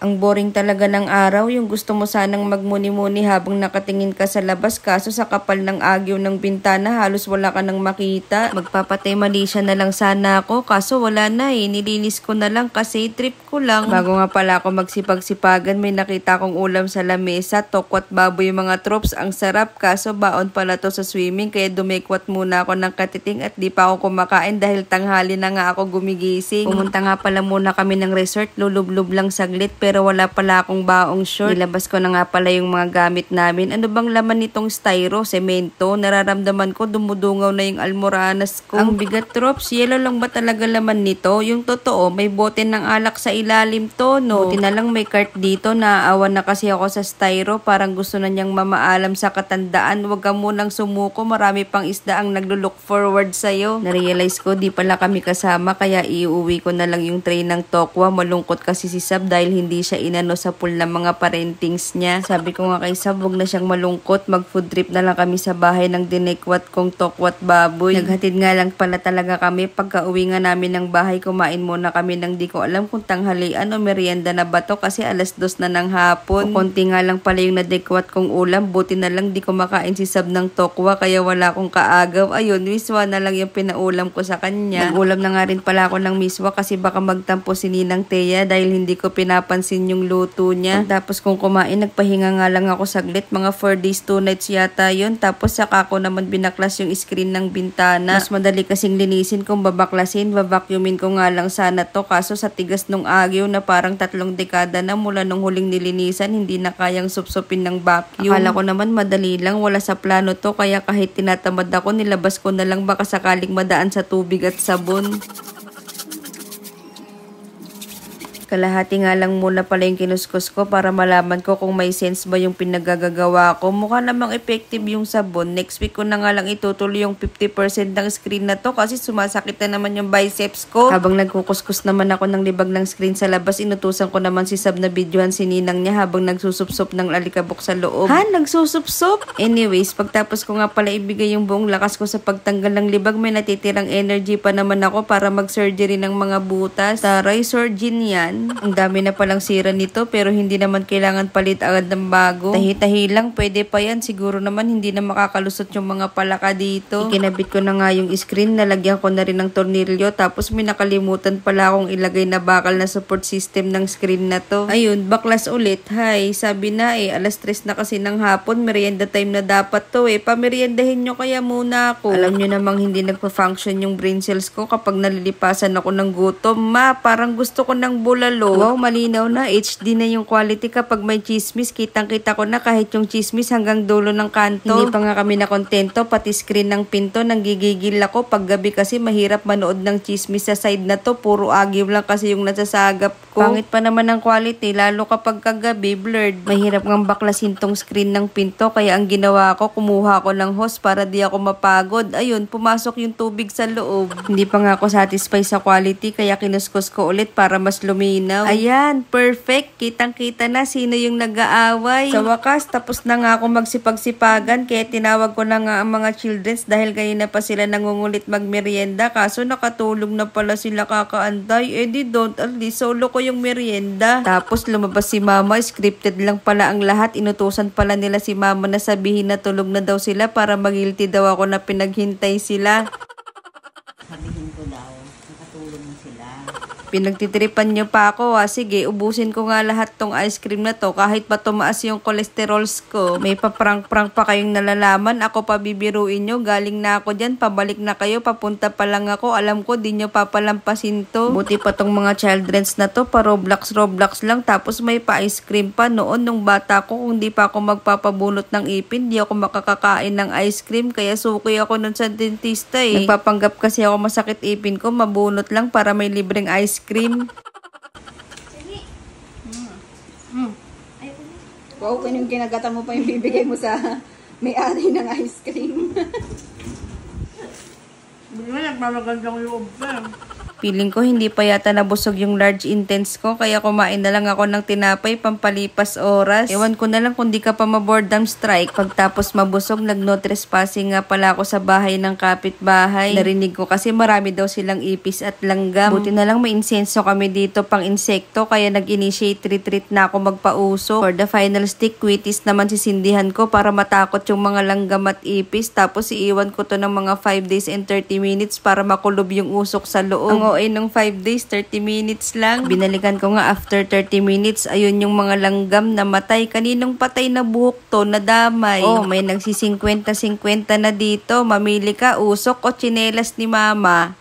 Ang boring talaga ng araw, yung gusto mo sanang magmuni-muni habang nakatingin ka sa labas, kaso sa kapal ng agyo ng bintana halos wala ka nang makita. Magpapatay malisya na lang sana ako, kaso wala na eh. Nilinis ko na lang kasi trip ko lang. Bago nga pala ako magsipag-sipagan, may nakita kong ulam sa lamesa, tokwat baboy yung mga troops, ang sarap, kaso baon pala to sa swimming, kaya dumekwat muna ako ng katiting at di pa ako kumakain dahil tanghali na nga ako gumigising. Pumunta nga pala muna kami ng resort, lulub-lub lang saglit, pero wala pala akong baong short. Nilabas ko na nga pala yung mga gamit namin. Ano bang laman nitong styro? Semento? Nararamdaman ko dumudungaw na yung almoranas ko. Ang bigat, troops. Yellow lang ba talaga laman nito? Yung totoo, may bote ng alak sa ilalim to, no? Buti na lang may cart dito. Naaawan na kasi ako sa styro. Parang gusto na niyang mamaalam sa katandaan. Huwag ka munang sumuko. Marami pang isda ang naglo-look forward sa'yo. Narealize ko, di pala kami kasama. Kaya iuwi ko na lang yung tray ng tokwa. Malungkot kasi si Sab dahil hindi siya inano sa pool ng mga parentings niya. Sabi ko nga kay Sab, huwag na siyang malungkot. Mag-food trip na lang kami sa bahay ng dinekwat kong tokwat baboy. Naghatid nga lang pala talaga kami. Pagka uwi nga namin ng bahay, kumain muna kami ng di ko alam kung tanghalian o merienda na ba to kasi 2:00 na ng hapon. Konti nga lang pala yung nadekwat kong ulam. Buti na lang di ko makain si Sab ng tokwa kaya wala akong kaagaw. Ayun, miswa na lang yung pinaulam ko sa kanya. Nagulam na nga rin pala ako ng miswa kasi baka magtampo si Ninang Thea dahil hindi ko pinapansin yung luto niya. Tapos kung kumain, nagpahinga nga lang ako saglit. Mga 4 days 2 nights yata yun. Tapos saka ko naman binaklas yung screen ng bintana. Mas madali kasing linisin kung babaklasin. Babacuumin ko nga lang sana to. Kaso sa tigas nung agyo na parang 3 dekada na mula nung huling nilinisan, hindi na kayang supsupin ng vacuum. Akala ko naman madali lang. Wala sa plano to. Kaya kahit tinatamad ako, nilabas ko na lang baka sakaling madaan sa tubig at sabon. Kalahati nga lang muna pala yung kinuskus ko para malaman ko kung may sense ba yung pinagagagawa ko. Mukha namang effective yung sabon. Next week ko na nga lang itutuloy yung 50% ng screen na to kasi sumasakit na naman yung biceps ko. Habang nagkukuskus naman ako ng libag ng screen sa labas, inutusan ko naman si Sab na videohan si Ninang niya habang nagsusupsop ng alikabok sa loob. Ha? Nagsusupsop? Anyways, pagtapos ko nga pala ibigay yung buong lakas ko sa pagtanggal ng libag, may natitirang energy pa naman ako para mag-surgery ng mga butas. Taray, surgeon yan. Ang dami na palang sira nito pero hindi naman kailangan palit agad ng bago. Tahi-tahi lang, pwede pa yan. Siguro naman hindi na makakalusot yung mga palaka dito. Ikinabit ko na nga yung screen, nalagyan ko na rin ng tornilyo, tapos may nakalimutan pala akong ilagay na bakal na support system ng screen na to. Ayun, baklas ulit. Hay, sabi na 3:00 na kasi ng hapon, merienda time na dapat to Pameriendahin nyo kaya muna ako. Alam nyo namang hindi nagpa-function yung brain cells ko kapag nalilipasan ako ng gutom. Ma, parang gusto ko ng bulalo. Wow, malinaw na. HD na yung quality kapag may chismis. Kitang-kita ko na kahit yung chismis hanggang dulo ng kanto. Hindi pa nga kami nakontento. Pati screen ng pinto, nanggigigil ako. Pag gabi kasi mahirap manood ng chismis sa side na to. Puro agyo lang kasi yung nasasagap ko. Pangit pa naman ang quality, lalo kapag kagabi, blurred. Mahirap ngang baklasin tong screen ng pinto. Kaya ang ginawa ko, kumuha ko ng hose para di ako mapagod. Ayun, pumasok yung tubig sa loob. Hindi pa nga ako satisfied sa quality, kaya kinuskus ko ulit para mas luminaw. Ayan, perfect. Kitang-kita na sino yung nag-aaway. Sa wakas, tapos na nga ako magsipag-sipagan, kaya tinawag ko na nga ang mga childrens dahil kanina pa sila nangungulit magmerienda. Kaso nakatulog na pala sila kakaantay. Di don't, at least solo ko yung merienda. Tapos lumabas si mama, scripted lang pala ang lahat. Inutusan pala nila si mama na sabihin na tulog na daw sila para mag-guilty daw ako na pinaghintay sila. Sabihin ko daw, nakatulog na sila. Pinagtitripan nyo pa ako Sige, ubusin ko nga lahat tong ice cream na to kahit pa tumaas yung cholesterols ko. May paprank-prank pa kayong nalalaman. Ako pa bibiruin nyo. Galing na ako dyan. Pabalik na kayo. Papunta pa lang ako. Alam ko di nyo papalampasin to. Buti pa tong mga childrens na to. Pa Roblox lang. Tapos may pa ice cream pa. Noon nung bata ko, kung di pa ako magpapabunot ng ipin, di ako makakakain ng ice cream. Kaya suki ako nun sa dentista Nagpapanggap kasi ako masakit ipin ko. Mabunot lang para may libreng ice cream. Wow, kung yung kinagata mo pa yung bibigay mo sa may-ari ng ice cream. Hindi mo nagmamagandang loob pa. Feeling ko hindi pa yata nabusog yung large intense ko, kaya kumain na lang ako ng tinapay pampalipas oras. Ewan ko na lang kung di ka pa ma-boredom strike. Pagtapos mabusog, nag-no trespassing nga pala ako sa bahay ng kapitbahay. Narinig ko kasi marami daw silang ipis at langgam. Buti na lang may insenso kami dito pang insekto, kaya nag-initiate retreat na ako magpauso. For the final stick, quitis naman sisindihan ko para matakot yung mga langgam at ipis. Tapos iiwan ko to ng mga 5 days and 30 minutes para makulob yung usok sa loob. Ang OA ng 5 days, 30 minutes lang. Binalikan ko nga after 30 minutes, ayun yung mga langgam na matay. Kaninong patay na buhok to, nadamay. Oh, may nagsi-50-50 na dito. Mamili ka, usok o tsinelas ni mama.